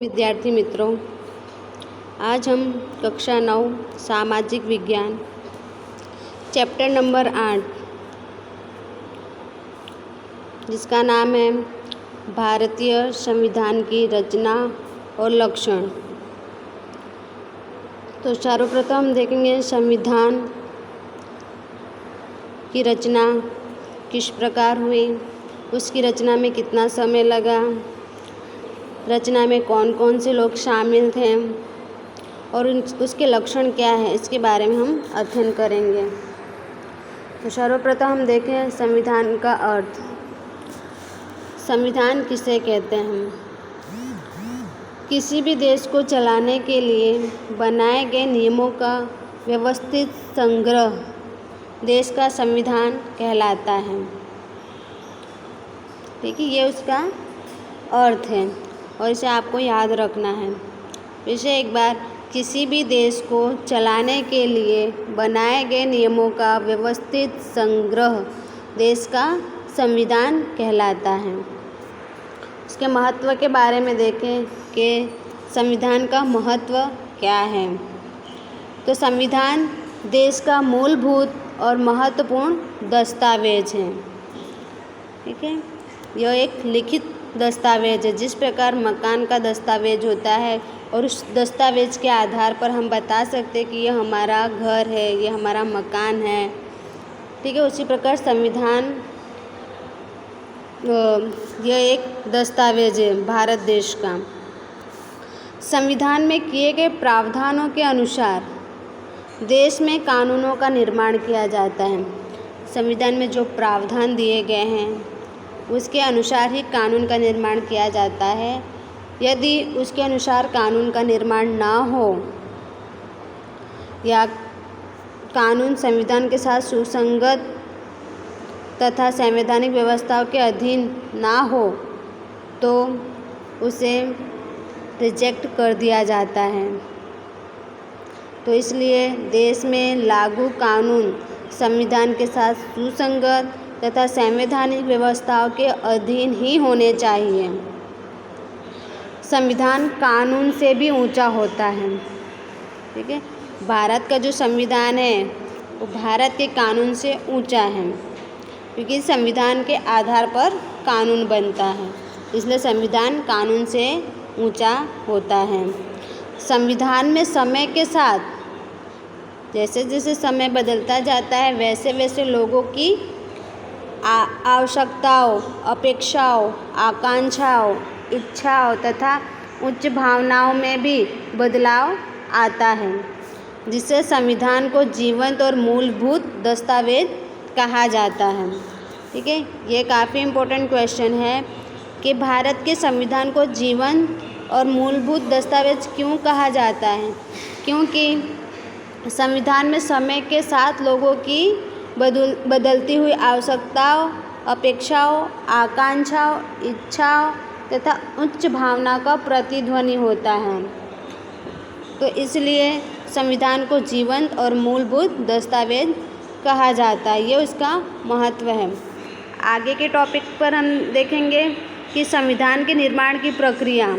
विद्यार्थी मित्रों, आज हम कक्षा 9 सामाजिक विज्ञान चैप्टर नंबर 8 जिसका नाम है भारतीय संविधान की रचना और लक्षण। तो सर्वप्रथम हम देखेंगे संविधान की रचना किस प्रकार हुई, उसकी रचना में कितना समय लगा, रचना में कौन कौन से लोग शामिल थे और उसके लक्षण क्या है, इसके बारे में हम अध्ययन करेंगे। तो सर्वप्रथम हम देखें संविधान का अर्थ। संविधान किसे कहते हैं? किसी भी देश को चलाने के लिए बनाए गए नियमों का व्यवस्थित संग्रह देश का संविधान कहलाता है। ठीक है, ये उसका अर्थ है और इसे आपको याद रखना है। इसे एक बार, किसी भी देश को चलाने के लिए बनाए गए नियमों का व्यवस्थित संग्रह देश का संविधान कहलाता है। इसके महत्व के बारे में देखें कि संविधान का महत्व क्या है। तो संविधान देश का मूलभूत और महत्वपूर्ण दस्तावेज है। ठीक है, यह एक लिखित दस्तावेज है। जिस प्रकार मकान का दस्तावेज होता है और उस दस्तावेज के आधार पर हम बता सकते हैं कि यह हमारा घर है, यह हमारा मकान है। ठीक है, उसी प्रकार संविधान यह एक दस्तावेज है भारत देश का। संविधान में किए गए प्रावधानों के अनुसार देश में कानूनों का निर्माण किया जाता है। संविधान में जो प्रावधान दिए गए हैं उसके अनुसार ही कानून का निर्माण किया जाता है। यदि उसके अनुसार कानून का निर्माण ना हो या कानून संविधान के साथ सुसंगत तथा संवैधानिक व्यवस्थाओं के अधीन ना हो तो उसे रिजेक्ट कर दिया जाता है। तो इसलिए देश में लागू कानून संविधान के साथ सुसंगत तथा संवैधानिक व्यवस्थाओं के अधीन ही होने चाहिए। संविधान कानून से भी ऊंचा होता है। ठीक है, भारत का जो संविधान है वो भारत के कानून से ऊंचा है, क्योंकि संविधान के आधार पर कानून बनता है, इसलिए संविधान कानून से ऊंचा होता है। संविधान में समय के साथ जैसे जैसे समय बदलता जाता है वैसे वैसे लोगों की आवश्यकताओं, अपेक्षाओं, आकांक्षाओं, इच्छाओं तथा उच्च भावनाओं में भी बदलाव आता है, जिससे संविधान को जीवंत और मूलभूत दस्तावेज कहा जाता है। ठीक है, ये काफ़ी इम्पोर्टेंट क्वेश्चन है कि भारत के संविधान को जीवंत और मूलभूत दस्तावेज क्यों कहा जाता है? क्योंकि संविधान में समय के साथ लोगों की बदलती हुई आवश्यकताओं, अपेक्षाओं, आकांक्षाओं, इच्छाओं तथा उच्च भावना का प्रतिध्वनि होता है। तो इसलिए संविधान को जीवंत और मूलभूत दस्तावेज कहा जाता है। ये उसका महत्व है। आगे के टॉपिक पर हम देखेंगे कि संविधान के निर्माण की प्रक्रिया।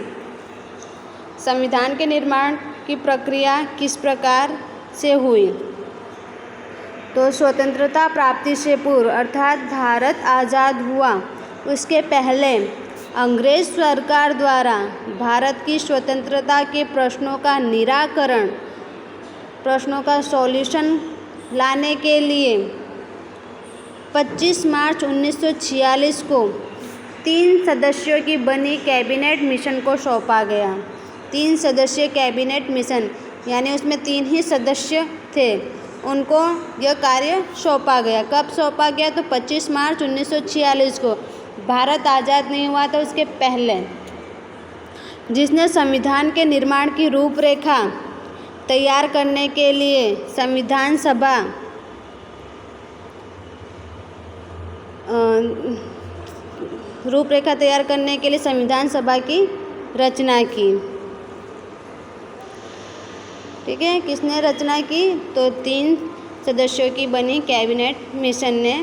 संविधान के निर्माण की प्रक्रिया किस प्रकार से हुई? तो स्वतंत्रता प्राप्ति से पूर्व अर्थात भारत आज़ाद हुआ उसके पहले अंग्रेज सरकार द्वारा भारत की स्वतंत्रता के प्रश्नों का निराकरण, प्रश्नों का सॉल्यूशन लाने के लिए 25 मार्च 1946 को 3 सदस्यों की बनी कैबिनेट मिशन को सौंपा गया। 3 सदस्यीय कैबिनेट मिशन यानी उसमें 3 ही सदस्य थे, उनको यह कार्य सौंपा गया। कब सौंपा गया? तो 25 मार्च 1946 को, भारत आज़ाद नहीं हुआ था उसके पहले, जिसने संविधान के निर्माण की रूपरेखा तैयार करने के लिए संविधान सभा की रचना की। ठीक है, किसने रचना की? तो 3 सदस्यों की बनी कैबिनेट मिशन ने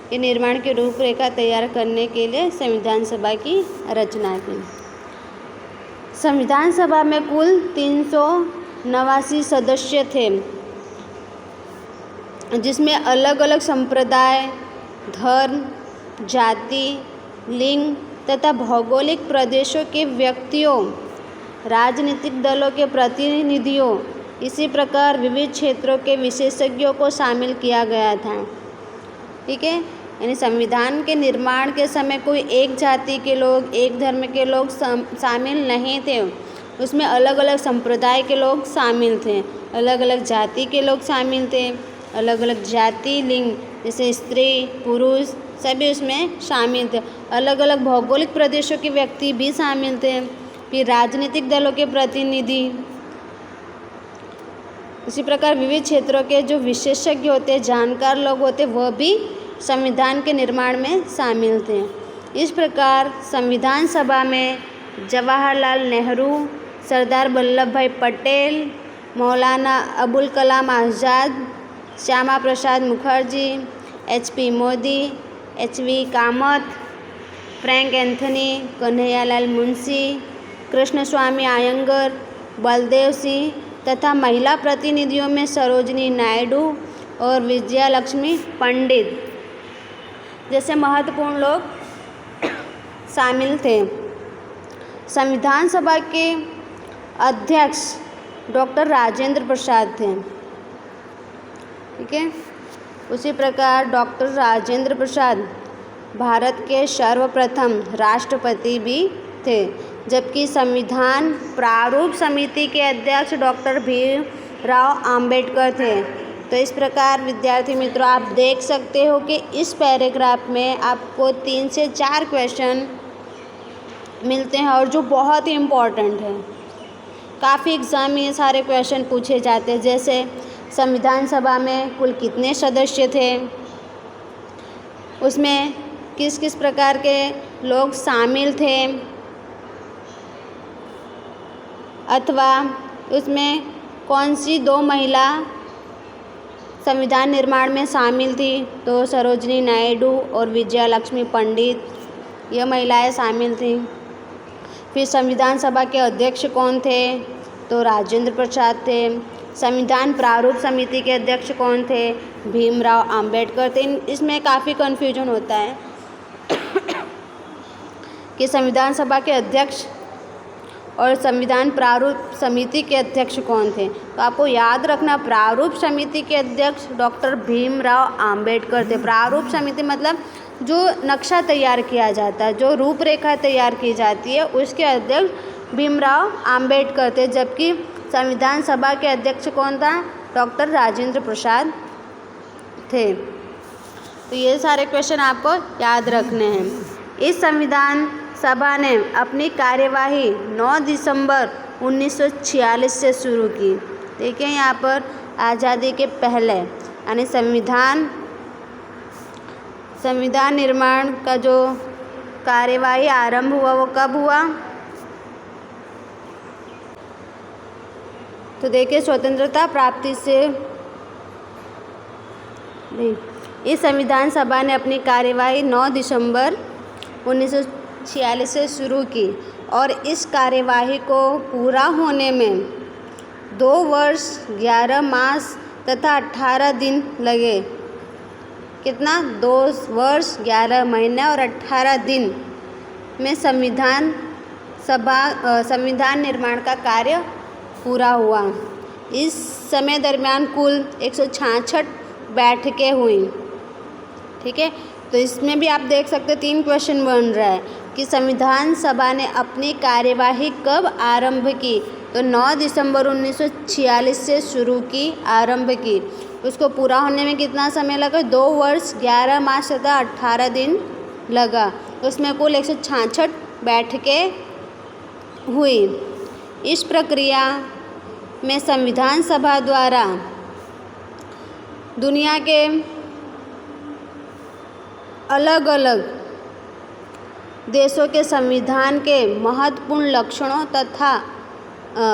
के निर्माण की रूपरेखा तैयार करने के लिए संविधान सभा की रचना की। संविधान सभा में कुल 389 सदस्य थे, जिसमें अलग अलग संप्रदाय, धर्म, जाति, लिंग तथा भौगोलिक प्रदेशों के व्यक्तियों, राजनीतिक दलों के प्रतिनिधियों, इसी प्रकार विविध क्षेत्रों के विशेषज्ञों को शामिल किया गया था। ठीक है, यानी संविधान के निर्माण के समय कोई एक जाति के लोग, एक धर्म के लोग शामिल नहीं थे। उसमें अलग अलग संप्रदाय के लोग शामिल थे, अलग अलग जाति के लोग शामिल थे, अलग अलग जाति, लिंग जैसे स्त्री, पुरुष सभी उसमें शामिल थे। अलग अलग भौगोलिक प्रदेशों के व्यक्ति भी शामिल थे। फिर राजनीतिक दलों के प्रतिनिधि, इसी प्रकार विविध क्षेत्रों के जो विशेषज्ञ होते, जानकार लोग होते, वह भी संविधान के निर्माण में शामिल थे। इस प्रकार संविधान सभा में जवाहरलाल नेहरू, सरदार वल्लभ भाई पटेल, मौलाना अबुल कलाम आज़ाद, श्यामा प्रसाद मुखर्जी, HP मोदी, HV कामत, फ्रैंक एंथनी, कन्हैयालाल मुंशी, कृष्णस्वामी आयंगर, बलदेव सिंह तथा महिला प्रतिनिधियों में सरोजिनी नायडू और विजयालक्ष्मी पंडित जैसे महत्वपूर्ण लोग शामिल थे। संविधान सभा के अध्यक्ष डॉक्टर राजेंद्र प्रसाद थे। ठीक है, उसी प्रकार डॉक्टर राजेंद्र प्रसाद भारत के सर्वप्रथम राष्ट्रपति भी थे, जबकि संविधान प्रारूप समिति के अध्यक्ष डॉक्टर भीमराव अंबेडकर थे। तो इस प्रकार विद्यार्थी मित्रों, आप देख सकते हो कि इस पैराग्राफ में आपको 3 से 4 क्वेश्चन मिलते हैं और जो बहुत ही इम्पोर्टेंट है। काफ़ी एग्ज़ाम में ये सारे क्वेश्चन पूछे जाते हैं, जैसे संविधान सभा में कुल कितने सदस्य थे, उसमें किस किस प्रकार के लोग शामिल थे, अथवा उसमें कौन सी 2 महिला संविधान निर्माण में शामिल थी, तो सरोजिनी नायडू और विजयालक्ष्मी पंडित, यह महिलाएं शामिल थीं। फिर संविधान सभा के अध्यक्ष कौन थे, तो राजेंद्र प्रसाद थे। संविधान प्रारूप समिति के अध्यक्ष कौन थे, भीमराव अंबेडकर थे। इसमें काफ़ी कन्फ्यूजन होता है कि संविधान सभा के अध्यक्ष और संविधान प्रारूप समिति के अध्यक्ष कौन थे। तो आपको याद रखना, प्रारूप समिति के अध्यक्ष डॉक्टर भीमराव अंबेडकर थे। प्रारूप समिति मतलब जो नक्शा तैयार किया जाता है, जो रूपरेखा तैयार की जाती है, उसके अध्यक्ष भीमराव अंबेडकर थे। जबकि संविधान सभा के अध्यक्ष कौन था, डॉक्टर राजेंद्र प्रसाद थे। तो ये सारे क्वेश्चन आपको याद रखने हैं। इस संविधान सभा ने अपनी कार्यवाही 9 दिसंबर 1946 से शुरू की। देखिए यहाँ पर आज़ादी के पहले, यानी संविधान निर्माण का जो कार्यवाही आरंभ हुआ वो कब हुआ, तो देखिए स्वतंत्रता प्राप्ति से इस संविधान सभा ने अपनी कार्यवाही 9 दिसंबर 1946 से शुरू की और इस कार्यवाही को पूरा होने में 2 वर्ष 11 मास तथा 18 दिन लगे। कितना? 2 वर्ष 11 महीने और 18 दिन में संविधान निर्माण का कार्य पूरा हुआ। इस समय दरमियान कुल 166 बैठकें हुई। ठीक है, तो इसमें भी आप देख सकते 3 क्वेश्चन बन रहा है कि संविधान सभा ने अपनी कार्यवाही कब आरंभ की, तो 9 दिसंबर 1946 से शुरू की, आरंभ की। उसको पूरा होने में कितना समय लगा? 2 वर्ष 11 मास तथा 18 दिन लगा। उसमें कुल 166 बैठकें हुई। इस प्रक्रिया में संविधान सभा द्वारा दुनिया के अलग अलग देशों के संविधान के महत्वपूर्ण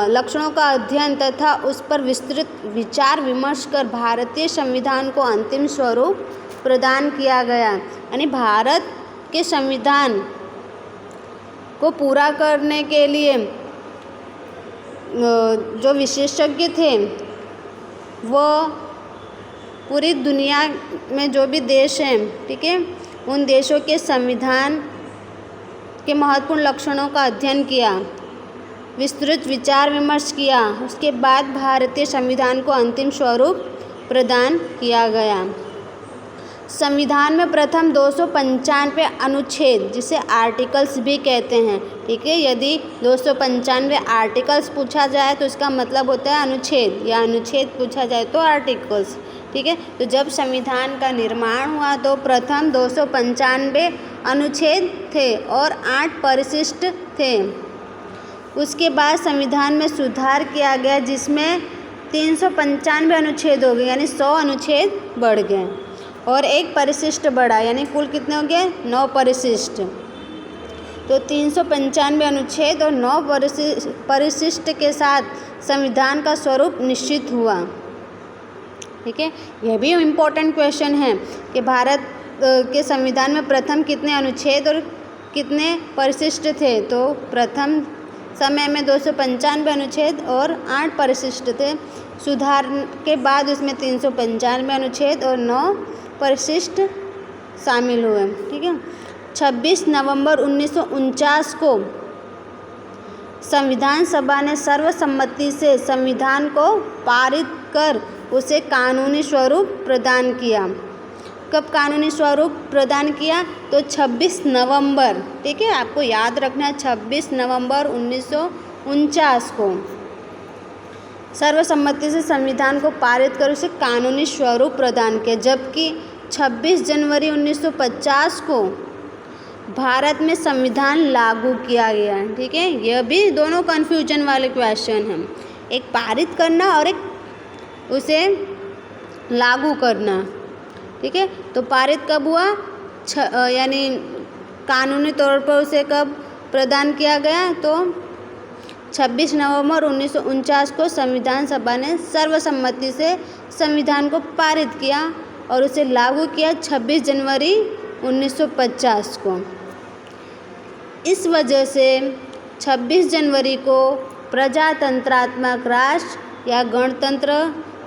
लक्षणों का अध्ययन तथा उस पर विस्तृत विचार विमर्श कर भारतीय संविधान को अंतिम स्वरूप प्रदान किया गया। यानी भारत के संविधान को पूरा करने के लिए जो विशेषज्ञ थे वो पूरी दुनिया में जो भी देश हैं, ठीक है, उन देशों के संविधान के महत्वपूर्ण लक्षणों का अध्ययन किया, विस्तृत विचार विमर्श किया। उसके बाद भारतीय संविधान को अंतिम स्वरूप प्रदान किया गया। संविधान में प्रथम 295 अनुच्छेद, जिसे आर्टिकल्स भी कहते हैं, ठीक है, यदि 295 आर्टिकल्स पूछा जाए तो इसका मतलब होता है अनुच्छेद, या अनुच्छेद पूछा जाए तो आर्टिकल्स, ठीक है। तो जब संविधान का निर्माण हुआ तो प्रथम 295 अनुच्छेद थे और 8 परिशिष्ट थे। उसके बाद संविधान में सुधार किया गया जिसमें 395 अनुच्छेद हो गए, यानी 100 अनुच्छेद बढ़ गए और एक परिशिष्ट बढ़ा, यानी कुल कितने हो गए? 9 परिशिष्ट। तो 395 अनुच्छेद और 9 परिशिष्ट के साथ संविधान का स्वरूप निश्चित हुआ, ठीक है। यह भी इम्पोर्टेंट क्वेश्चन है कि भारत के संविधान में प्रथम कितने अनुच्छेद और कितने परिशिष्ट थे। तो प्रथम समय में 295 अनुच्छेद और 8 परिशिष्ट थे। सुधार के बाद उसमें 395 अनुच्छेद और 9 परिशिष्ट शामिल हुए, ठीक है। 26 नवंबर 1949 को संविधान सभा ने सर्वसम्मति से संविधान को पारित कर उसे कानूनी स्वरूप प्रदान किया। कब कानूनी स्वरूप प्रदान किया? तो 26 नवंबर, ठीक है, आपको याद रखना है, 26 नवंबर 1949 को सर्वसम्मति से संविधान को पारित कर उसे कानूनी स्वरूप प्रदान किया। जबकि 26 जनवरी 1950 को भारत में संविधान लागू किया गया, ठीक है। यह भी दोनों कन्फ्यूजन वाले क्वेश्चन हैं, एक पारित करना और एक उसे लागू करना, ठीक है। तो पारित कब हुआ? यानी कानूनी तौर पर उसे कब प्रदान किया गया? तो 26 नवंबर 1949 को संविधान सभा ने सर्वसम्मति से संविधान को पारित किया और उसे लागू किया 26 जनवरी 1950 को। इस वजह से 26 जनवरी को प्रजातंत्रात्मक राष्ट्र या गणतंत्र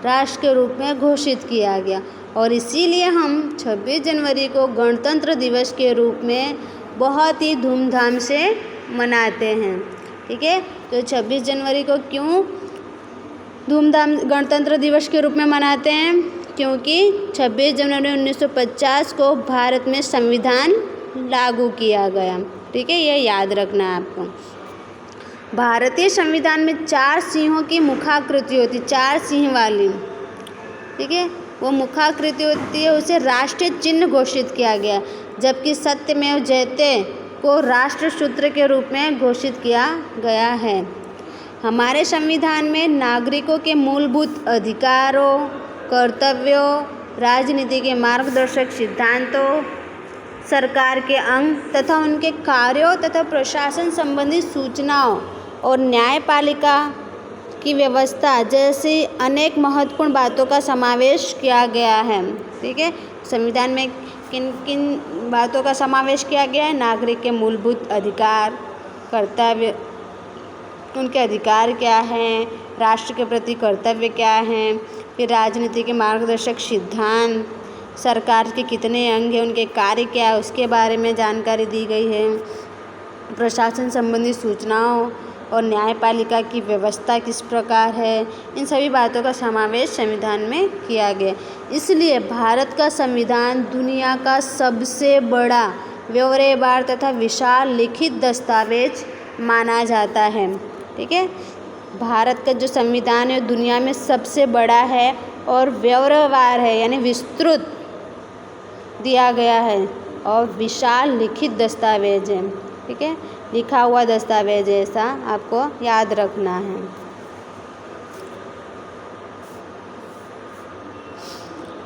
राष्ट्र के रूप में घोषित किया गया और इसीलिए हम 26 जनवरी को गणतंत्र दिवस के रूप में बहुत ही धूमधाम से मनाते हैं, ठीक है। तो 26 जनवरी को क्यों धूमधाम गणतंत्र दिवस के रूप में मनाते हैं? क्योंकि 26 जनवरी 1950 को भारत में संविधान लागू किया गया, ठीक है, यह याद रखना है आपको। भारतीय संविधान में 4 सिंहों की मुखाकृति होती, 4 सिंह वाली, ठीक है, वो मुखाकृति होती है, उसे राष्ट्रीय चिन्ह घोषित किया गया। जबकि सत्यमेव जयते को राष्ट्र सूत्र के रूप में घोषित किया गया है। हमारे संविधान में नागरिकों के मूलभूत अधिकारों, कर्तव्यों, राजनीति के मार्गदर्शक सिद्धांतों, सरकार के अंग तथा उनके कार्यों तथा प्रशासन संबंधी सूचनाओं और न्यायपालिका की व्यवस्था जैसी अनेक महत्वपूर्ण बातों का समावेश किया गया है, ठीक है। संविधान में किन किन बातों का समावेश किया गया है? नागरिक के मूलभूत अधिकार, कर्तव्य, उनके अधिकार क्या हैं, राष्ट्र के प्रति कर्तव्य क्या हैं, फिर राजनीति के मार्गदर्शक सिद्धांत, सरकार के कितने अंग हैं, उनके कार्य क्या है, उसके बारे में जानकारी दी गई है, प्रशासन संबंधी सूचनाओं और न्यायपालिका की व्यवस्था किस प्रकार है, इन सभी बातों का समावेश संविधान में किया गया। इसलिए भारत का संविधान दुनिया का सबसे बड़ा ब्यौरेवार तथा विशाल लिखित दस्तावेज माना जाता है, ठीक है। भारत का जो संविधान है दुनिया में सबसे बड़ा है और ब्यौरेवार है, यानी विस्तृत दिया गया है और विशाल लिखित दस्तावेज है, ठीक है, लिखा हुआ दस्तावेज है, ऐसा आपको याद रखना है।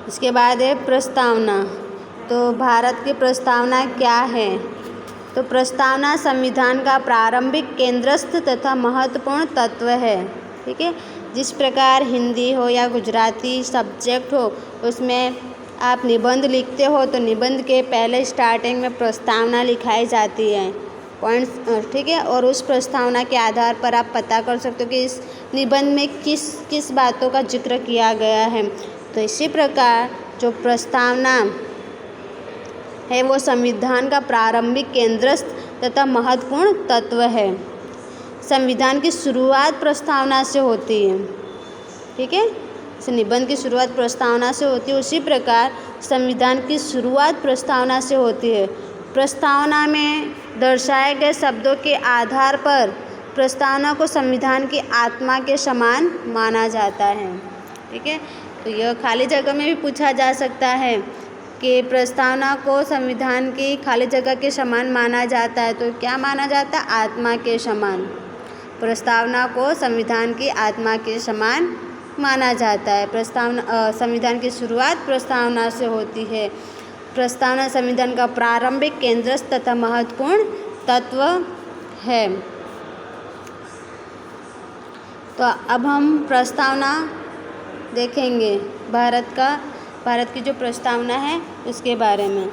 इसके बाद है प्रस्तावना। तो भारत की प्रस्तावना क्या है? तो प्रस्तावना संविधान का प्रारंभिक केंद्रस्थ तथा महत्वपूर्ण तत्व है, ठीक है। जिस प्रकार हिंदी हो या गुजराती सब्जेक्ट हो उसमें आप निबंध लिखते हो तो निबंध के पहले स्टार्टिंग में प्रस्तावना लिखाई जाती है, पॉइंट्स, ठीक है। और उस प्रस्तावना के आधार पर आप पता कर सकते हो कि इस निबंध में किस किस बातों का जिक्र किया गया है। तो इसी प्रकार जो प्रस्तावना है वो संविधान का प्रारंभिक केंद्रस्थ तथा महत्वपूर्ण तत्व है। संविधान की शुरुआत प्रस्तावना से होती है, ठीक है। इस निबंध की शुरुआत प्रस्तावना से होती है, उसी प्रकार संविधान की शुरुआत प्रस्तावना से होती है। प्रस्तावना में दर्शाए गए शब्दों के आधार पर प्रस्तावना को संविधान की आत्मा के समान माना जाता है, ठीक है। तो यह खाली जगह में भी पूछा जा सकता है कि प्रस्तावना को संविधान की खाली जगह के समान माना जाता है, तो क्या माना जाता है? आत्मा के समान। प्रस्तावना को संविधान की आत्मा के समान माना जाता है। प्रस्तावना संविधान की शुरुआत प्रस्तावना से होती है। प्रस्तावना संविधान का प्रारंभिक केंद्रस्थ तथा महत्वपूर्ण तत्व है। तो अब हम प्रस्तावना देखेंगे, भारत की जो प्रस्तावना है उसके बारे में।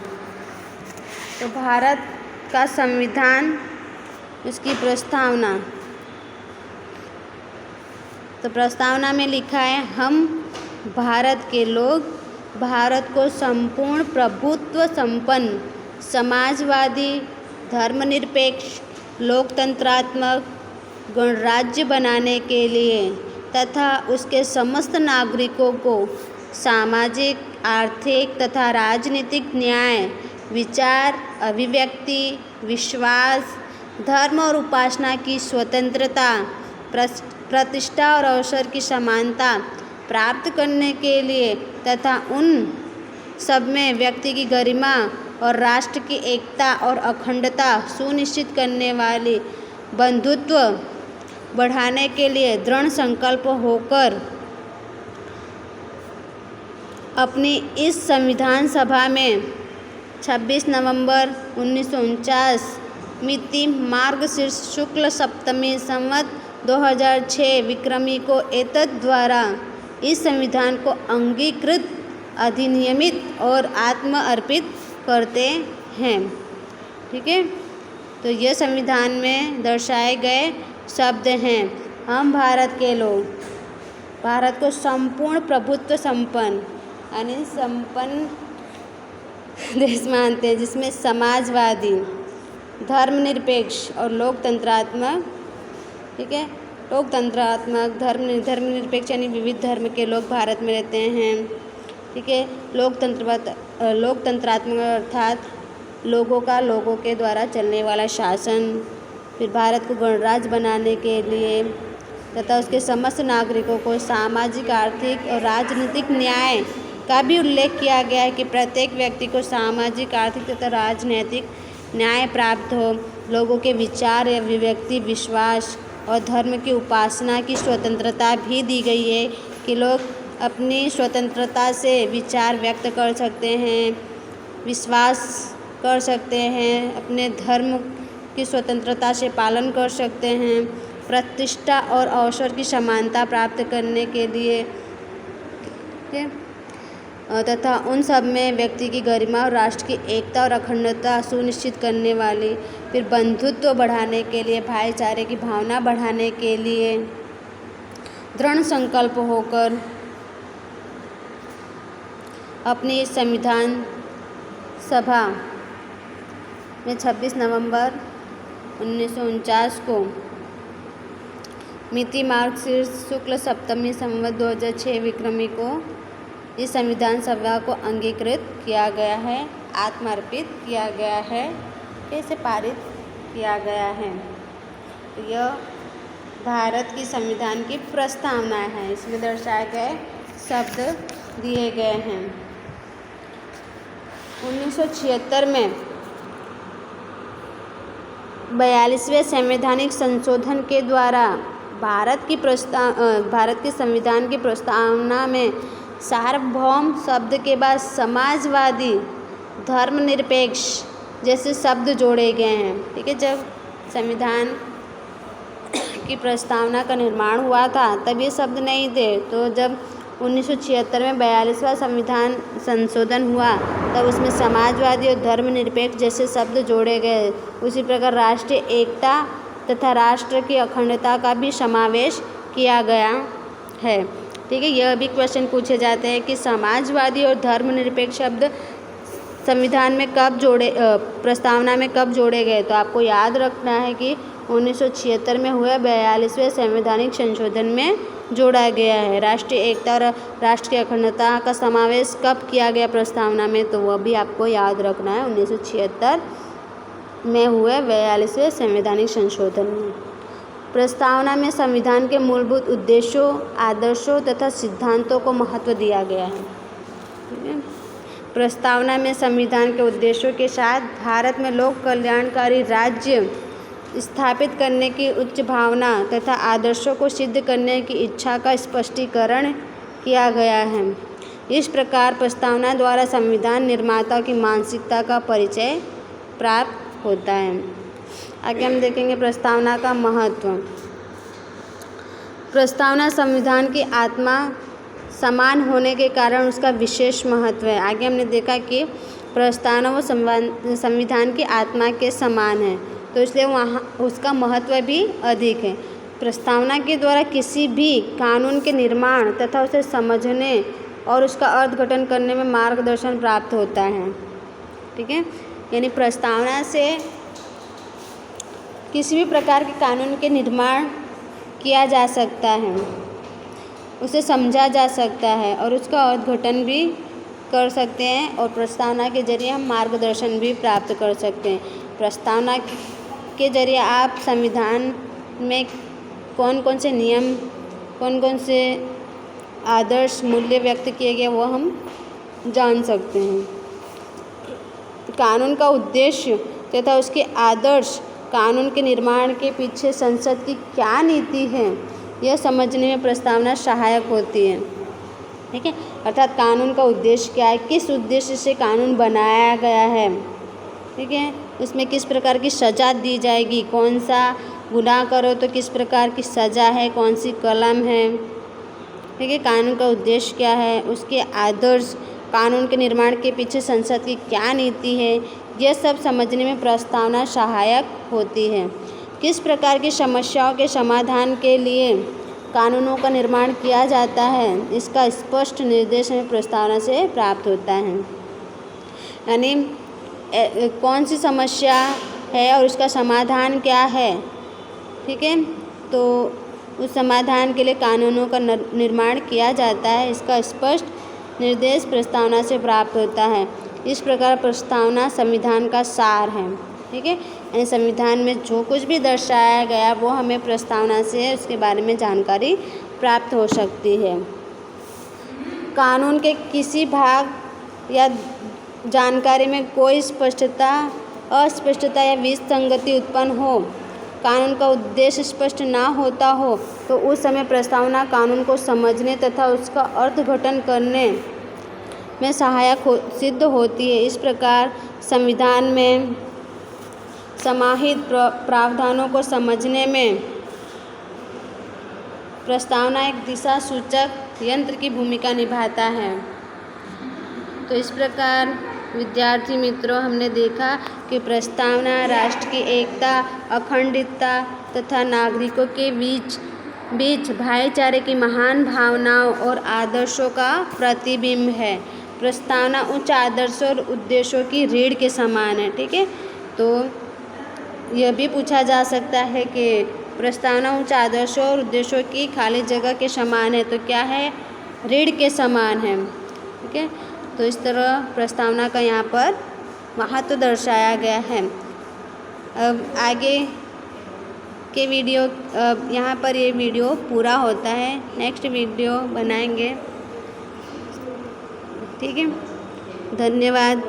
तो भारत का संविधान, उसकी प्रस्तावना, तो प्रस्तावना में लिखा है, हम भारत के लोग भारत को संपूर्ण प्रभुत्व संपन्न, समाजवादी, धर्मनिरपेक्ष, लोकतंत्रात्मक गणराज्य बनाने के लिए तथा उसके समस्त नागरिकों को सामाजिक, आर्थिक तथा राजनीतिक न्याय, विचार, अभिव्यक्ति, विश्वास, धर्म और उपासना की स्वतंत्रता, प्रतिष्ठा और अवसर की समानता प्राप्त करने के लिए तथा उन सब में व्यक्ति की गरिमा और राष्ट्र की एकता और अखंडता सुनिश्चित करने वाली बंधुत्व बढ़ाने के लिए दृढ़ संकल्प होकर अपनी इस संविधान सभा में 26 नवंबर 1949 मिति मार्गशीर्ष शुक्ल सप्तमी संवत 2006 विक्रमी को एतद द्वारा इस संविधान को अंगीकृत, अधिनियमित और आत्म अर्पित करते हैं, ठीक है। तो यह संविधान में दर्शाए गए शब्द हैं। हम भारत के लोग भारत को संपूर्ण प्रभुत्व संपन्न यानी संपन्न देश मानते हैं, जिसमें समाजवादी, धर्मनिरपेक्ष और लोकतंत्रात्मक, ठीक है, लोकतंत्रात्मक धर्मनिरपेक्ष यानी विविध धर्म के लोग भारत में रहते हैं, ठीक है। लोकतंत्रात्मक अर्थात लोगों के द्वारा चलने वाला शासन। फिर भारत को गणराज्य बनाने के लिए तथा उसके समस्त नागरिकों को सामाजिक, आर्थिक और राजनीतिक न्याय का भी उल्लेख किया गया है कि प्रत्येक व्यक्ति को सामाजिक, आर्थिक तथा राजनीतिक न्याय प्राप्त हो। लोगों के विचार, अभिव्यक्ति, विश्वास और धर्म की उपासना की स्वतंत्रता भी दी गई है कि लोग अपनी स्वतंत्रता से विचार व्यक्त कर सकते हैं, विश्वास कर सकते हैं, अपने धर्म की स्वतंत्रता से पालन कर सकते हैं, प्रतिष्ठा और अवसर की समानता प्राप्त करने के लिए, तथा उन सब में व्यक्ति की गरिमा और राष्ट्र की एकता और अखंडता सुनिश्चित करने वाली, फिर बंधुत्व बढ़ाने के लिए, भाईचारे की भावना बढ़ाने के लिए दृढ़ संकल्प होकर अपनी इस संविधान सभा में 26 नवंबर 1949 को मिति मार्गशीर्ष शुक्ल सप्तमी संवत 2006 विक्रमी को इस संविधान सभा को अंगीकृत किया गया है, आत्मार्पित किया गया है, कैसे पारित किया गया है। तो यह भारत की संविधान की प्रस्तावना है, इसमें दर्शाए गए शब्द दिए गए हैं। 1976 में 42वें संवैधानिक संशोधन के द्वारा भारत की संविधान की प्रस्तावना में सार्वभौम शब्द के बाद समाजवादी, धर्मनिरपेक्ष जैसे शब्द जोड़े गए हैं, ठीक है। जब संविधान की प्रस्तावना का निर्माण हुआ था तब ये शब्द नहीं थे, तो जब 1976 में 42वां संविधान संशोधन हुआ, तब उसमें समाजवादी और धर्मनिरपेक्ष जैसे शब्द जोड़े गए। उसी प्रकार राष्ट्रीय एकता तथा राष्ट्र की अखंडता का भी समावेश किया गया है। ठीक है, यह भी क्वेश्चन पूछे जाते हैं कि समाजवादी और धर्मनिरपेक्ष शब्द संविधान में कब प्रस्तावना में कब जोड़े गए। तो आपको याद रखना है कि 1976 में हुए 42वें संवैधानिक संशोधन में जोड़ा गया है। राष्ट्रीय एकता और राष्ट्र की अखंडता का समावेश कब किया गया प्रस्तावना में, तो वह भी आपको याद रखना है 1976 में हुए 42वें संवैधानिक संशोधन में। प्रस्तावना में संविधान के मूलभूत उद्देश्यों, आदर्शों तथा सिद्धांतों को महत्व दिया गया है। ठीक है, प्रस्तावना में संविधान के उद्देश्यों के साथ भारत में लोक कल्याणकारी राज्य स्थापित करने की उच्च भावना तथा आदर्शों को सिद्ध करने की इच्छा का स्पष्टीकरण किया गया है। इस प्रकार प्रस्तावना द्वारा संविधान निर्माता की मानसिकता का परिचय प्राप्त होता है। आगे हम देखेंगे प्रस्तावना का महत्व। प्रस्तावना संविधान की आत्मा समान होने के कारण उसका विशेष महत्व है। आगे हमने देखा कि प्रस्तावना वो संविधान की आत्मा के समान है, तो इसलिए वहाँ उसका महत्व भी अधिक है। प्रस्तावना के द्वारा किसी भी कानून के निर्माण तथा उसे समझने और उसका अर्थघटन करने में मार्गदर्शन प्राप्त होता है। ठीक है, यानी प्रस्तावना से किसी भी प्रकार के कानून के निर्माण किया जा सकता है, उसे समझा जा सकता है और उसका अर्थघटन भी कर सकते हैं, और प्रस्तावना के जरिए हम मार्गदर्शन भी प्राप्त कर सकते हैं। प्रस्तावना के जरिए आप संविधान में कौन कौन से नियम, कौन कौन से आदर्श मूल्य व्यक्त किए गए वो हम जान सकते हैं। कानून का उद्देश्य तथा उसके आदर्श, कानून के निर्माण के पीछे संसद की क्या नीति है, यह समझने में प्रस्तावना सहायक होती है। ठीक है, अर्थात कानून का उद्देश्य क्या है, किस उद्देश्य से कानून बनाया गया है। ठीक है, उसमें किस प्रकार की सज़ा दी जाएगी, कौन सा गुनाह करो तो किस प्रकार की सज़ा है, कौन सी कलम है। ठीक है, कानून का उद्देश्य क्या है, उसके आदर्श, कानून के निर्माण के पीछे संसद की क्या नीति है, यह सब समझने में प्रस्तावना सहायक होती है। किस प्रकार की समस्याओं के समाधान के लिए कानूनों का निर्माण किया जाता है, इसका स्पष्ट निर्देश हमें प्रस्तावना से प्राप्त होता है। यानी कौन सी समस्या है और उसका समाधान क्या है। ठीक है, तो उस समाधान के लिए कानूनों का निर्माण किया जाता है, इसका स्पष्ट निर्देश प्रस्तावना से प्राप्त होता है। इस प्रकार प्रस्तावना संविधान का सार है। ठीक है, यानी संविधान में जो कुछ भी दर्शाया गया वो हमें प्रस्तावना से उसके बारे में जानकारी प्राप्त हो सकती है। कानून के किसी भाग या जानकारी में कोई अस्पष्टता या विसंगति उत्पन्न हो, कानून का उद्देश्य स्पष्ट ना होता हो, तो उस समय प्रस्तावना कानून को समझने तथा उसका अर्थघटन करने में सहायक सिद्ध होती है। इस प्रकार संविधान में समाहित प्रावधानों को समझने में प्रस्तावना एक दिशा सूचक यंत्र की भूमिका निभाता है। तो इस प्रकार विद्यार्थी मित्रों, हमने देखा कि प्रस्तावना राष्ट्र की एकता, अखंडता तथा नागरिकों के बीच भाईचारे की महान भावनाओं और आदर्शों का प्रतिबिंब है। प्रस्तावना उच्च आदर्शों और उद्देश्यों की रीढ़ के समान है। ठीक है, तो यह भी पूछा जा सकता है कि प्रस्तावना उच्च आदर्शों और उद्देश्यों की खाली जगह के समान है, तो क्या है, रीढ़ के समान है। ठीक है, तो इस तरह प्रस्तावना का यहाँ पर महत्व दर्शाया गया है। अब आगे के वीडियो, यहाँ पर ये वीडियो पूरा होता है, नेक्स्ट वीडियो बनाएंगे। ठीक है, धन्यवाद।